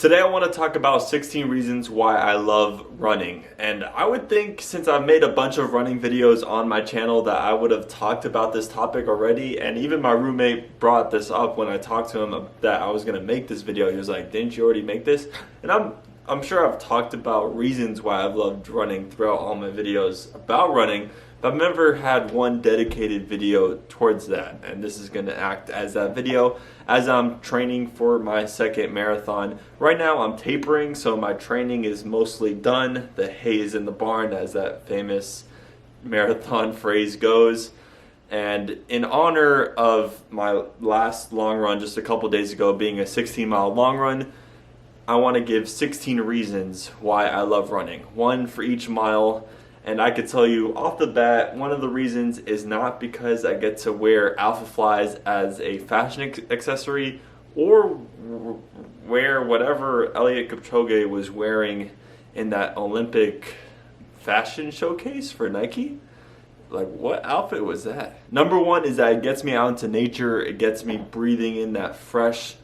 Today I want to talk about 16 reasons why I love running. And I would think since I've made a bunch of running videos on my channel that I would have talked about this topic already. And even my roommate brought this up when I talked to him that I was going to make this video. He was like, "Didn't you already make this?" And I'm sure I've talked about reasons why I've loved running throughout all my videos about running, but I've never had one dedicated video towards that. And this is going to act as that video as I'm training for my second marathon. Right now I'm tapering, so my training is mostly done. The hay is in the barn, as that famous marathon phrase goes. And in honor of my last long run just a couple days ago being a 16-mile long run, I want to give 16 reasons why I love running, one for each mile. And I could tell you off the bat, one of the reasons is not because I get to wear Alpha Flies as a fashion accessory or wear whatever Eliud Kipchoge was wearing in that Olympic fashion showcase for Nike. Like, what outfit was that? Number one is that it gets me out into nature. It gets me breathing in that fresh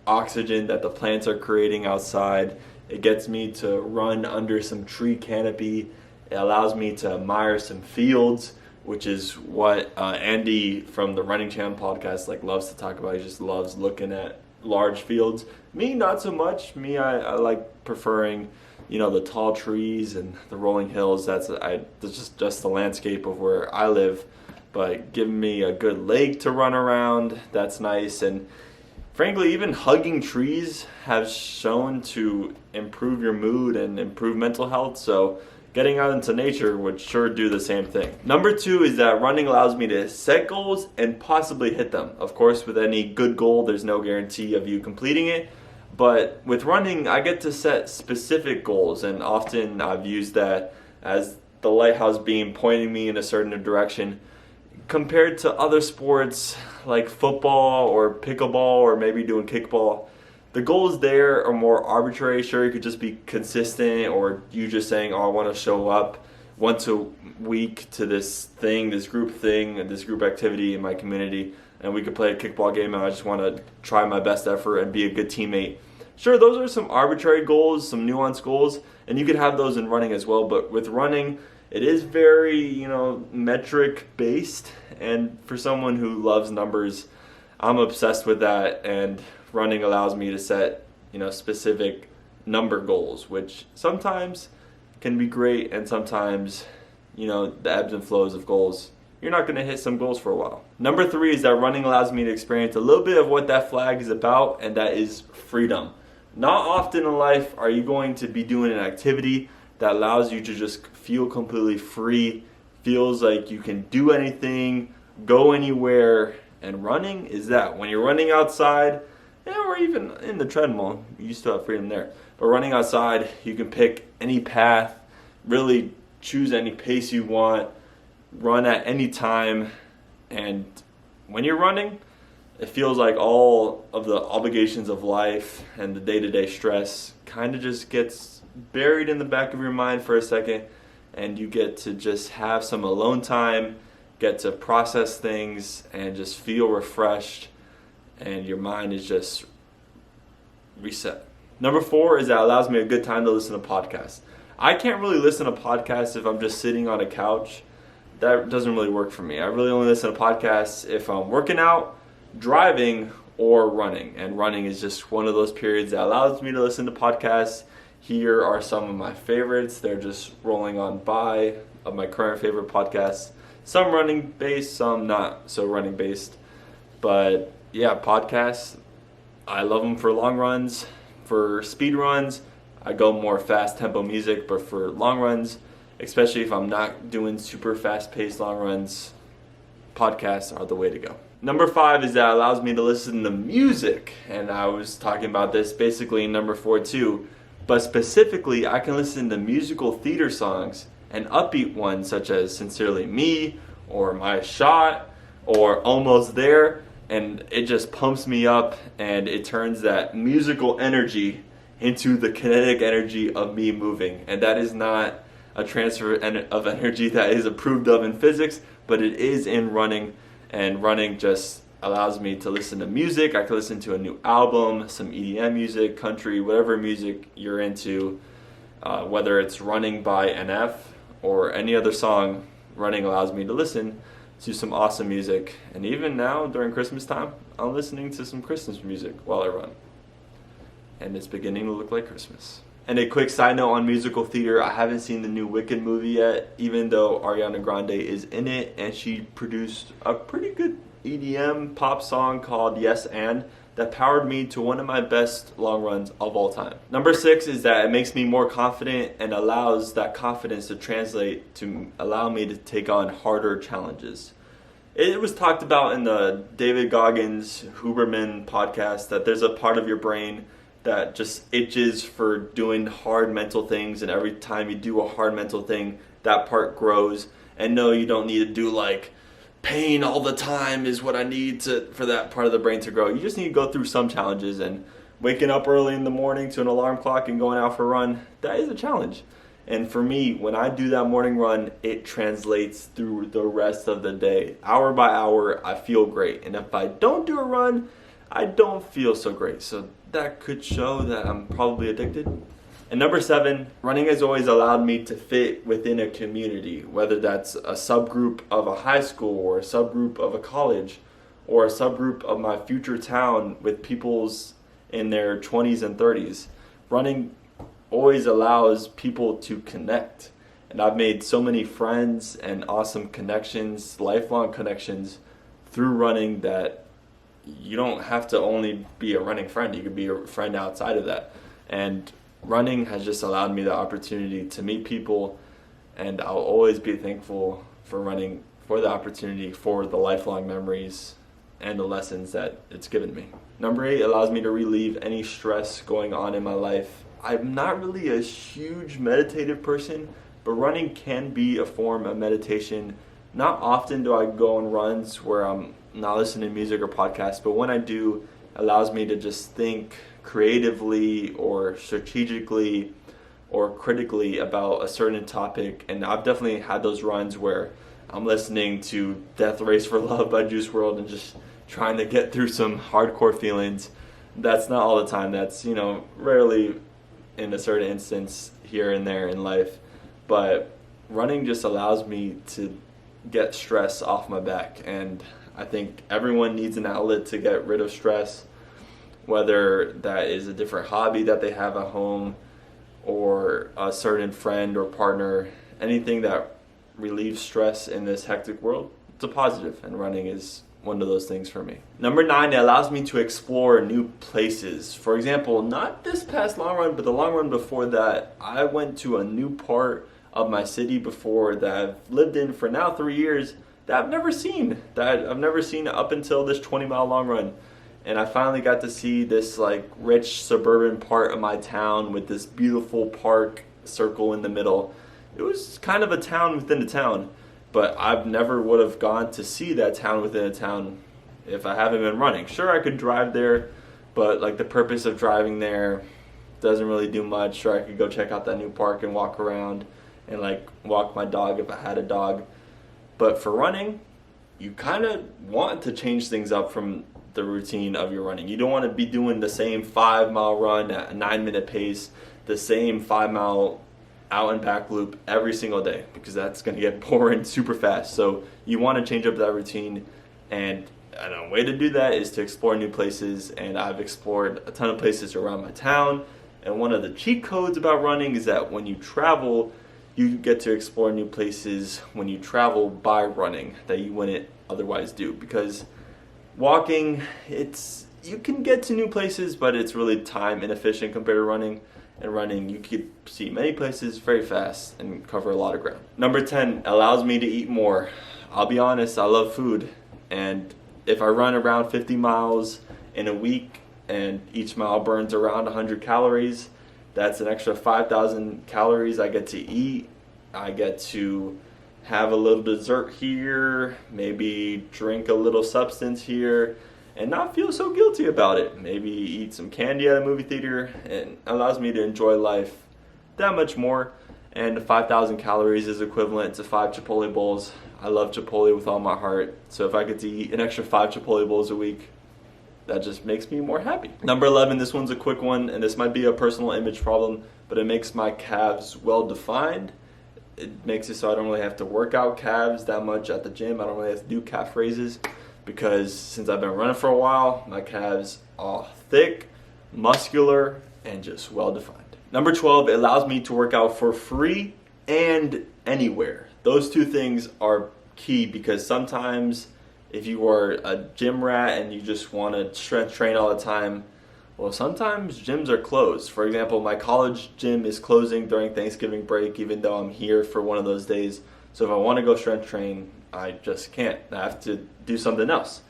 oxygen that the plants are creating outside. It gets me to run under some tree canopy. It allows me to admire some fields, which is what Andy from the Running Channel podcast loves to talk about. He just loves looking at large fields. Me, not so much. Me, I like preferring, the tall trees and the rolling hills. That's just the landscape of where I live. But giving me a good lake to run around, that's nice. And frankly, even hugging trees has shown to improve your mood and improve mental health. So getting out into nature would sure do the same thing. Number two is that running allows me to set goals and possibly hit them. Of course, with any good goal, there's no guarantee of you completing it. But with running, I get to set specific goals, and often I've used that as the lighthouse beam pointing me in a certain direction. Compared to other sports like football or pickleball or maybe doing kickball, the goals there are more arbitrary. Sure, you could just be consistent, or you just saying, "Oh, I want to show up once a week to this thing, this group activity in my community, and we could play a kickball game, and I just want to try my best effort and be a good teammate." Sure, those are some arbitrary goals, some nuanced goals, and you could have those in running as well. But with running, it is very, metric based, and for someone who loves numbers, I'm obsessed with that, and running allows me to set, specific number goals, which sometimes can be great, and sometimes, the ebbs and flows of goals, you're not going to hit some goals for a while. Number three is that running allows me to experience a little bit of what that flag is about, and that is freedom. Not often in life are you going to be doing an activity that allows you to just feel completely free, feels like you can do anything, go anywhere, and running is that. When you're running outside, or even in the treadmill, you still have freedom there. But running outside, you can pick any path, really choose any pace you want, run at any time, and when you're running, it feels like all of the obligations of life and the day-to-day stress kind of just gets buried in the back of your mind for a second, and you get to just have some alone time, get to process things, and just feel refreshed, and your mind is just reset. Number four is that it allows me a good time to listen to podcasts. I can't really listen to podcasts if I'm just sitting on a couch. That doesn't really work for me. I really only listen to podcasts if I'm working out, driving, or running. And running is just one of those periods that allows me to listen to podcasts. Here are some of my favorites. They're just rolling on by of my current favorite podcasts. Some running based, some not so running based. But yeah, podcasts, I love them for long runs. For speed runs, I go more fast tempo music, but for long runs, especially if I'm not doing super fast paced long runs, podcasts are the way to go. Number five is that it allows me to listen to music, and I was talking about this basically in number four too, but specifically I can listen to musical theater songs and upbeat ones such as Sincerely Me or My Shot or Almost There, and it just pumps me up, and it turns that musical energy into the kinetic energy of me moving. And that is not a transfer of energy that is approved of in physics, but it is in running. And running just allows me to listen to music. I can listen to a new album, some EDM music, country, whatever music you're into, whether it's Running by NF or any other song. Running allows me to listen to some awesome music. And even now during Christmas time, I'm listening to some Christmas music while I run. And it's beginning to look like Christmas. And a quick side note on musical theater, I haven't seen the new Wicked movie yet, even though Ariana Grande is in it, and she produced a pretty good EDM pop song called Yes And that powered me to one of my best long runs of all time. Number 6 is that it makes me more confident and allows that confidence to translate to allow me to take on harder challenges. It was talked about in the David Goggins Huberman podcast that there's a part of your brain that just itches for doing hard mental things, and every time you do a hard mental thing, that part grows. And no, you don't need to do like pain all the time is what I need for that part of the brain to grow. You just need to go through some challenges, and waking up early in the morning to an alarm clock and going out for a run, that is a challenge. And for me, when I do that morning run, it translates through the rest of the day. Hour by hour, I feel great. And if I don't do a run, I don't feel so great. So that could show that I'm probably addicted. And number 7, running has always allowed me to fit within a community, whether that's a subgroup of a high school or a subgroup of a college or a subgroup of my future town with peoples in their 20s and 30s. Running always allows people to connect. And I've made so many friends and awesome connections, lifelong connections through running that you don't have to only be a running friend. You could be a friend outside of that. And running has just allowed me the opportunity to meet people, and I'll always be thankful for running, for the opportunity, for the lifelong memories and the lessons that it's given me. Number 8 allows me to relieve any stress going on in my life. I'm not really a huge meditative person, but running can be a form of meditation. Not often do I go on runs where I'm not listening to music or podcasts, but when I do, it allows me to just think creatively or strategically or critically about a certain topic. And I've definitely had those runs where I'm listening to Death Race for Love by Juice WRLD and just trying to get through some hardcore feelings. That's not all the time. That's, rarely in a certain instance here and there in life. But running just allows me to get stress off my back. And I think everyone needs an outlet to get rid of stress, whether that is a different hobby that they have at home or a certain friend or partner. Anything that relieves stress in this hectic world, it's a positive, and running is one of those things for me. Number 9, it allows me to explore new places. For example, not this past long run, but the long run before that, I went to a new part of my city before that I've lived in for now 3 years that I've never seen up until this 20-mile long run. And I finally got to see this rich suburban part of my town with this beautiful park circle in the middle. It was kind of a town within a town, but I've never would have gone to see that town within a town if I haven't been running. Sure, I could drive there, but the purpose of driving there doesn't really do much. Sure, I could go check out that new park and walk around and walk my dog if I had a dog. But for running, you kind of want to change things up from the routine of your running. You don't want to be doing the same 5-mile run at a 9-minute pace, the same 5-mile out and back loop every single day, because that's going to get boring super fast. So you want to change up that routine, and a way to do that is to explore new places. And I've explored a ton of places around my town. And one of the cheat codes about running is that when you travel, you get to explore new places when you travel by running that you wouldn't otherwise do. Because walking, you can get to new places, but it's really time inefficient compared to running. And running, you could see many places very fast and cover a lot of ground. Number 10 allows me to eat more. I'll be honest, I love food. And if I run around 50 miles in a week and each mile burns around 100 calories, that's an extra 5,000 calories I get to eat. I get to have a little dessert here, maybe drink a little substance here, and not feel so guilty about it. Maybe eat some candy at a movie theater, and allows me to enjoy life that much more. And 5,000 calories is equivalent to 5 Chipotle bowls. I love Chipotle with all my heart. So if I get to eat an extra 5 Chipotle bowls a week, that just makes me more happy. Number 11, this one's a quick one, and this might be a personal image problem, but it makes my calves well defined. It makes it so I don't really have to work out calves that much at the gym. I don't really have to do calf raises because since I've been running for a while, my calves are thick, muscular, and just well defined. Number 12, it allows me to work out for free and anywhere. Those two things are key because sometimes if you are a gym rat and you just want to strength train all the time, well, sometimes gyms are closed. For example, my college gym is closing during Thanksgiving break, even though I'm here for one of those days. So if I want to go strength train, I just can't. I have to do something else.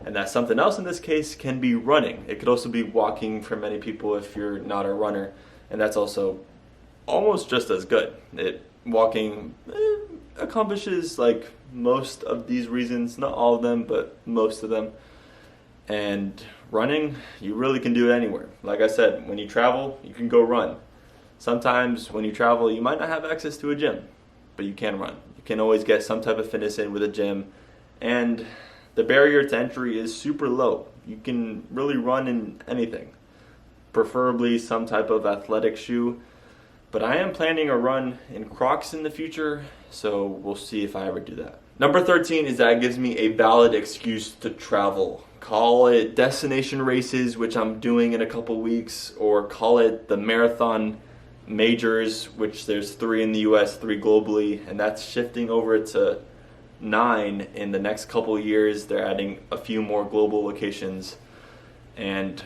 And that something else in this case can be running. It could also be walking for many people if you're not a runner. And that's also almost just as good. Walking accomplishes like most of these reasons, not all of them, but most of them. And running, you really can do it anywhere. Like I said, when you travel, you can go run. Sometimes when you travel, you might not have access to a gym, but you can run. You can always get some type of fitness in with a gym. And the barrier to entry is super low. You can really run in anything, preferably some type of athletic shoe. But I am planning a run in Crocs in the future, so we'll see if I ever do that. Number 13 is that it gives me a valid excuse to travel. Call it destination races, which I'm doing in a couple weeks, or call it the marathon majors, which there's 3 in the US, 3 globally, and that's shifting over to 9 in the next couple years. They're adding a few more global locations. And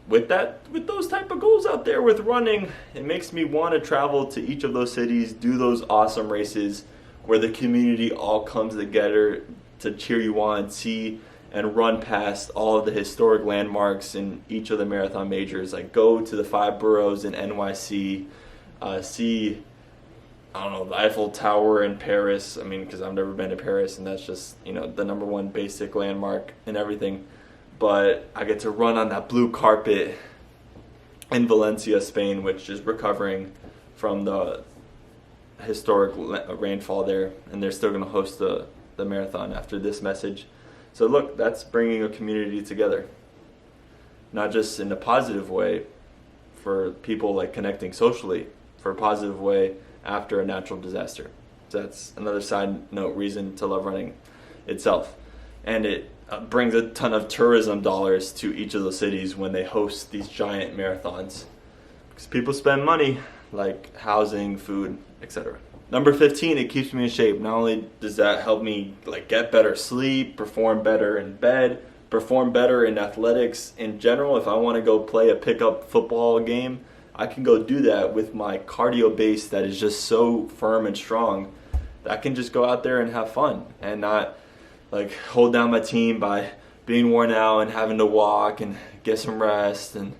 with those type of goals out there with running, it makes me want to travel to each of those cities, do those awesome races where the community all comes together to cheer you on, see and run past all of the historic landmarks in each of the marathon majors. Like go to the 5 boroughs in NYC, see, I don't know, the Eiffel Tower in Paris. I mean, because I've never been to Paris, and that's just, the number one basic landmark and everything. But I get to run on that blue carpet in Valencia, Spain, which is recovering from the historic rainfall there, and they're still going to host the marathon after this message. So look, that's bringing a community together, not just in a positive way for people like connecting socially, for a positive way after a natural disaster. So that's another side note reason to love running itself. And it brings a ton of tourism dollars to each of the cities when they host these giant marathons, because people spend money like housing, food, etc. Number 15, it keeps me in shape. Not only does that help me like get better sleep, perform better in bed, perform better in athletics in general. If I want to go play a pickup football game, I can go do that with my cardio base that is just so firm and strong that I can just go out there and have fun and not like hold down my team by being worn out and having to walk and get some rest and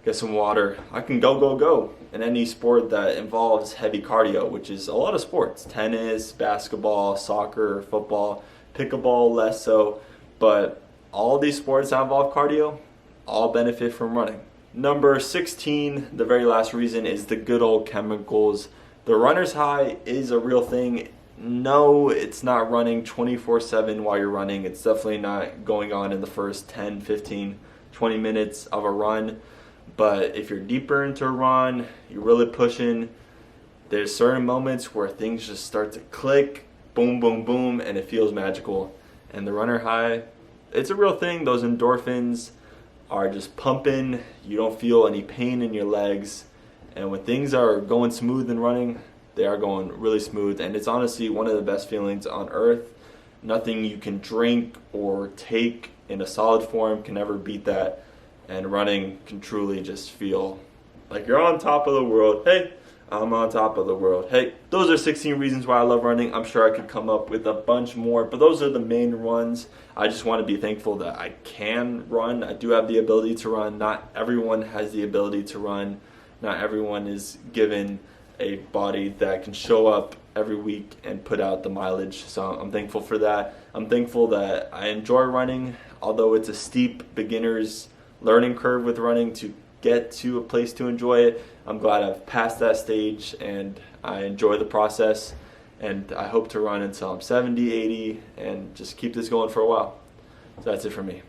get some water. I can go in any sport that involves heavy cardio, which is a lot of sports. Tennis, basketball, soccer, football, pickleball less so. But all these sports that involve cardio all benefit from running. Number 16, the very last reason, is the good old chemicals. The runner's high is a real thing. No, it's not running 24/7 while you're running. It's definitely not going on in the first 10, 15, 20 minutes of a run. But if you're deeper into a run, you're really pushing, there's certain moments where things just start to click, boom, boom, boom, and it feels magical. And the runner high, it's a real thing. Those endorphins are just pumping. You don't feel any pain in your legs. And when things are going smooth and running, they are going really smooth. And it's honestly one of the best feelings on earth. Nothing you can drink or take in a solid form can ever beat that. And running can truly just feel like you're on top of the world. Hey, I'm on top of the world. Hey, those are 16 reasons why I love running. I'm sure I could come up with a bunch more, but those are the main ones. I just want to be thankful that I can run. I do have the ability to run. Not everyone has the ability to run. Not everyone is given a body that can show up every week and put out the mileage. So I'm thankful for that. I'm thankful that I enjoy running, although it's a steep beginner's learning curve with running to get to a place to enjoy it. I'm glad I've passed that stage and I enjoy the process. and I hope to run until I'm 70, 80, and just keep this going for a while. So that's it for me.